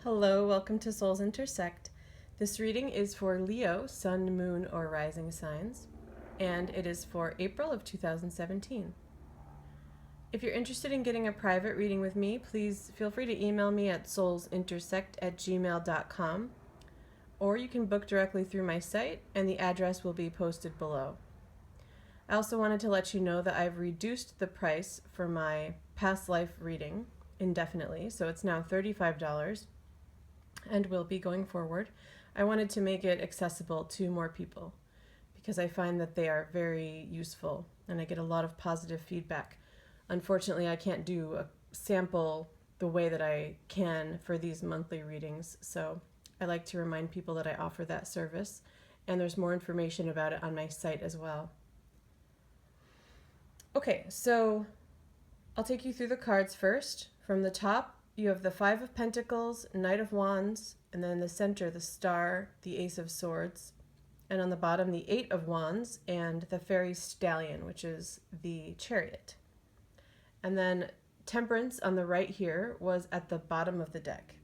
Hello, welcome to Souls Intersect. This reading is for Leo, Sun, Moon, or Rising signs, and it is for April of 2017. If you're interested in getting a private reading with me, please feel free to email me at soulsintersect@gmail.com, or you can book directly through my site, and the address will be posted below. I also wanted to let you know that I've reduced the price for my past life reading indefinitely, so it's now $35. And will be going forward. I wanted to make it accessible to more people because I find that they are very useful and I get a lot of positive feedback. Unfortunately, I can't do a sample the way that I can for these monthly readings, so I like to remind people that I offer that service, and there's more information about it on my site as well. Okay, so I'll take you through the cards first. From the top, you have the Five of Pentacles, Knight of Wands, and then in the center, the Star, the Ace of Swords, and on the bottom, the Eight of Wands and the Fairy Stallion, which is the Chariot. And then Temperance on the right here was at the bottom of the deck.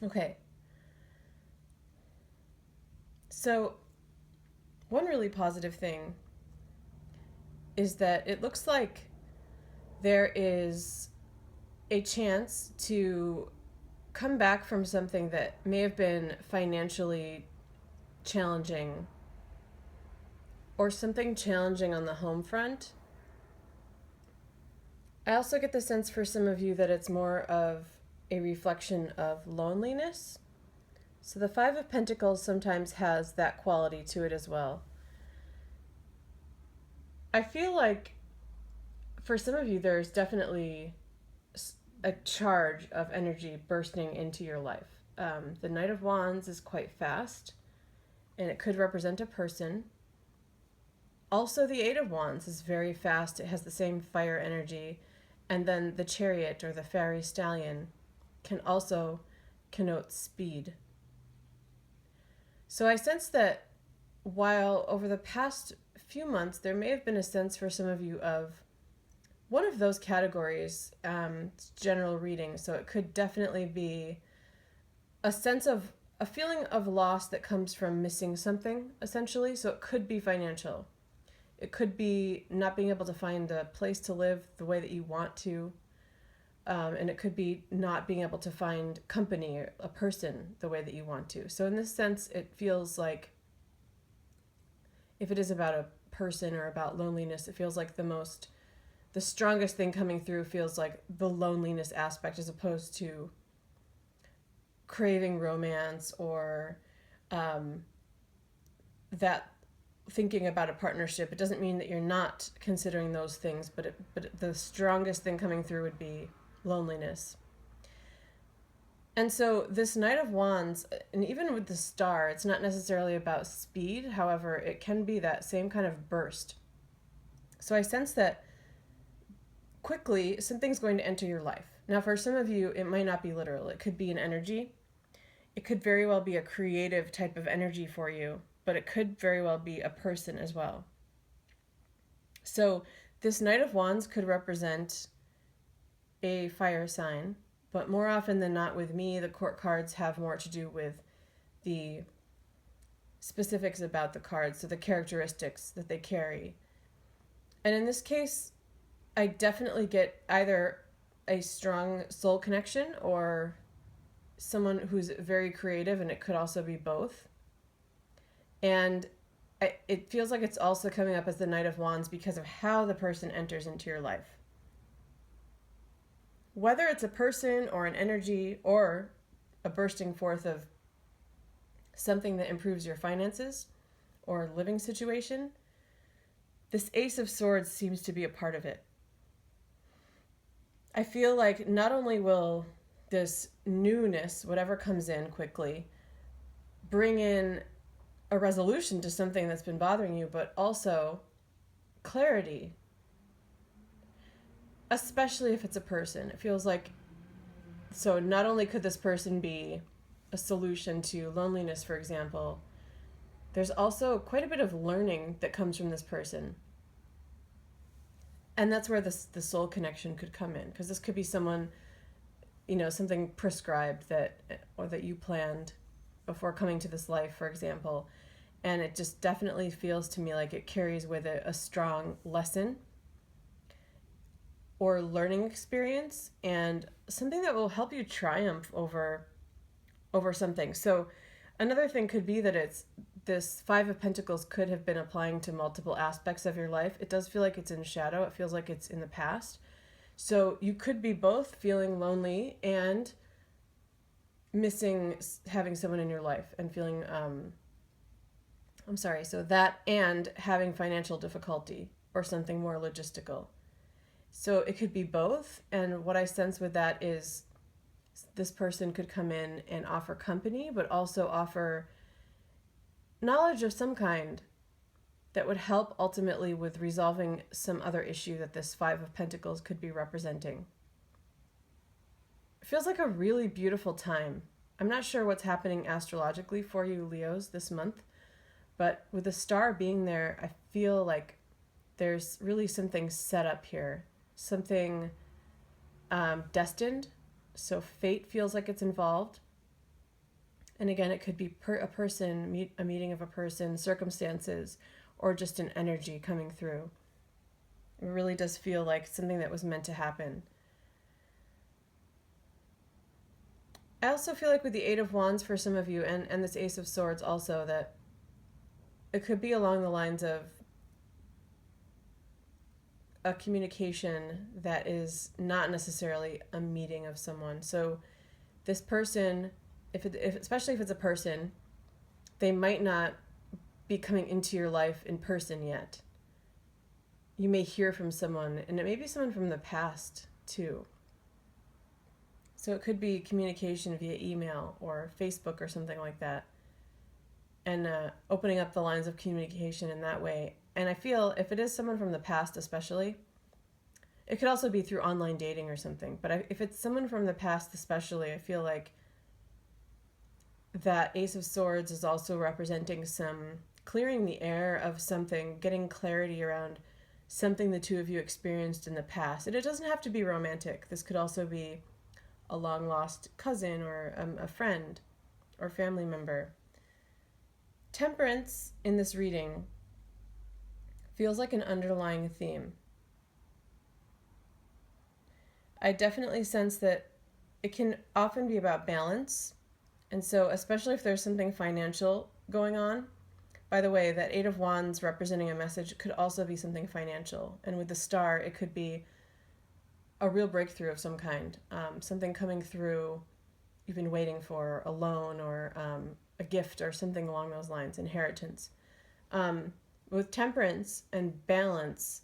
Okay. So, one really positive thing is that it looks like there is a chance to come back from something that may have been financially challenging or something challenging on the home front. I also get the sense for some of you that it's more of a reflection of loneliness. So the Five of Pentacles sometimes has that quality to it as well. I feel like for some of you there's definitely a charge of energy bursting into your life. The Knight of Wands is quite fast, and it could represent a person. Also, the Eight of Wands is very fast. It has the same fire energy. And then the Chariot, or the Fairy Stallion, can also connote speed. So I sense that while over the past few months, there may have been a sense for some of you of one of those categories, general reading, so it could definitely be a feeling of loss that comes from missing something, essentially. So it could be financial. It could be not being able to find a place to live the way that you want to, and it could be not being able to find company or a person the way that you want to. So in this sense, it feels like if it is about a person or about loneliness, it feels like the strongest thing coming through feels like the loneliness aspect, as opposed to craving romance or that thinking about a partnership. It doesn't mean that you're not considering those things, but the strongest thing coming through would be loneliness. And so this Knight of Wands, and even with the Star, it's not necessarily about speed. However, it can be that same kind of burst. So I sense that quickly something's going to enter your life. Now, for some of you, it might not be literal. It could be an energy. It could very well be a creative type of energy for you, but it could very well be a person as well. So this Knight of Wands could represent a fire sign, but more often than not with me, the court cards have more to do with the specifics about the cards, so the characteristics that they carry. And in this case, I definitely get either a strong soul connection or someone who's very creative, and it could also be both. And it feels like it's also coming up as the Knight of Wands because of how the person enters into your life. Whether it's a person or an energy or a bursting forth of something that improves your finances or living situation, this Ace of Swords seems to be a part of it. I feel like not only will this newness, whatever comes in quickly, bring in a resolution to something that's been bothering you, but also clarity, especially if it's a person. It feels like, so not only could this person be a solution to loneliness, for example, there's also quite a bit of learning that comes from this person. And that's where the soul connection could come in, because this could be someone something prescribed or that you planned before coming to this life, for example. And it just definitely feels to me like it carries with it a strong lesson or learning experience and something that will help you triumph over something. So another thing could be that it's this Five of Pentacles could have been applying to multiple aspects of your life. It does feel like it's in shadow. It feels like it's in the past. So you could be both feeling lonely and missing having someone in your life and feeling so that and having financial difficulty or something more logistical. So it could be both. And what I sense with that is this person could come in and offer company, but also offer knowledge of some kind that would help ultimately with resolving some other issue that this Five of Pentacles could be representing. It feels like a really beautiful time. I'm not sure what's happening astrologically for you, Leos, this month, but with the star being there, I feel like there's really something set up here, something destined. So fate feels like it's involved. And again, it could be a person, a meeting of a person, circumstances, or just an energy coming through. It really does feel like something that was meant to happen. I also feel like with the Eight of Wands for some of you, and this Ace of Swords also, that it could be along the lines of a communication that is not necessarily a meeting of someone. So this person, especially if it's a person, they might not be coming into your life in person yet. You may hear from someone, and it may be someone from the past too. So it could be communication via email or Facebook or something like that, and opening up the lines of communication in that way. And I feel if it is someone from the past especially, it could also be through online dating or something, but if it's someone from the past especially, I feel like that Ace of Swords is also representing some clearing the air of something, getting clarity around something the two of you experienced in the past. And it doesn't have to be romantic. This could also be a long lost cousin or a friend or family member. Temperance in this reading feels like an underlying theme. I definitely sense that it can often be about balance. And so, especially if there's something financial going on, by the way, that Eight of Wands representing a message could also be something financial. And with the star, it could be a real breakthrough of some kind, something coming through you've been waiting for, a loan or a gift or something along those lines, inheritance. With temperance and balance,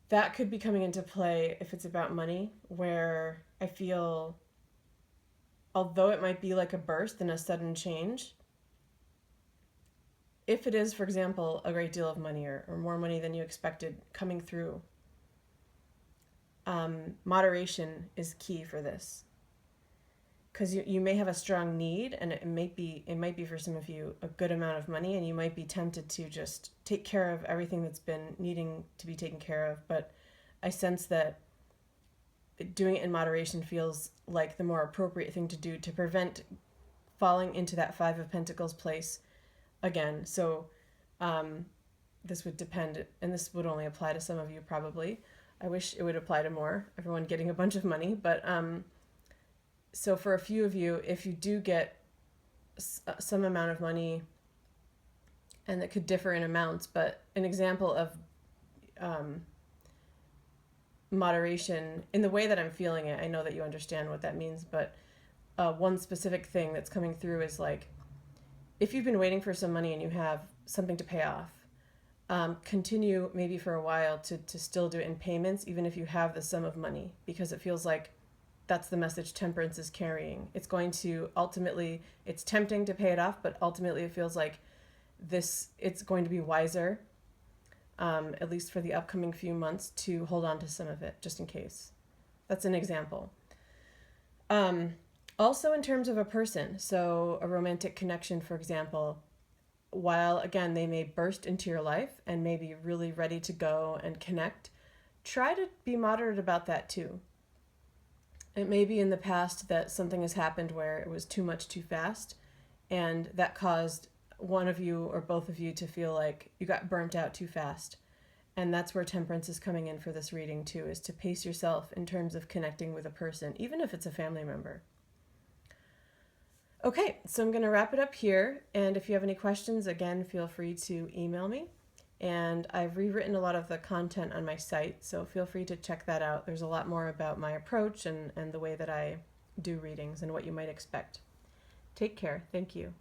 that could be coming into play if it's about money, where I feel, although it might be like a burst and a sudden change, if it is, for example, a great deal of money or more money than you expected coming through, moderation is key for this. Because you may have a strong need, and it might be for some of you a good amount of money, and you might be tempted to just take care of everything that's been needing to be taken care of. But I sense that doing it in moderation feels like the more appropriate thing to do to prevent falling into that Five of Pentacles place again. So this would depend, and this would only apply to some of you probably. I wish it would apply to more, everyone getting a bunch of money, but so for a few of you, if you do get some amount of money, and that could differ in amounts, but an example of moderation in the way that I'm feeling it, I know that you understand what that means, but one specific thing that's coming through is like, if you've been waiting for some money and you have something to pay off, continue maybe for a while to still do it in payments, even if you have the sum of money, because it feels like that's the message temperance is carrying. It's going to ultimately, it's tempting to pay it off, but ultimately it feels like it's going to be wiser, at least for the upcoming few months, to hold on to some of it just in case. That's an example. Also in terms of a person, so a romantic connection, for example, while again they may burst into your life and may be really ready to go and connect, try to be moderate about that too. It may be in the past that something has happened where it was too much too fast, and that caused one of you or both of you to feel like you got burnt out too fast. And that's where temperance is coming in for this reading too, is to pace yourself in terms of connecting with a person, even if it's a family member. Okay, so I'm going to wrap it up here. And if you have any questions, again, feel free to email me. And I've rewritten a lot of the content on my site, so feel free to check that out. There's a lot more about my approach and the way that I do readings and what you might expect. Take care. Thank you.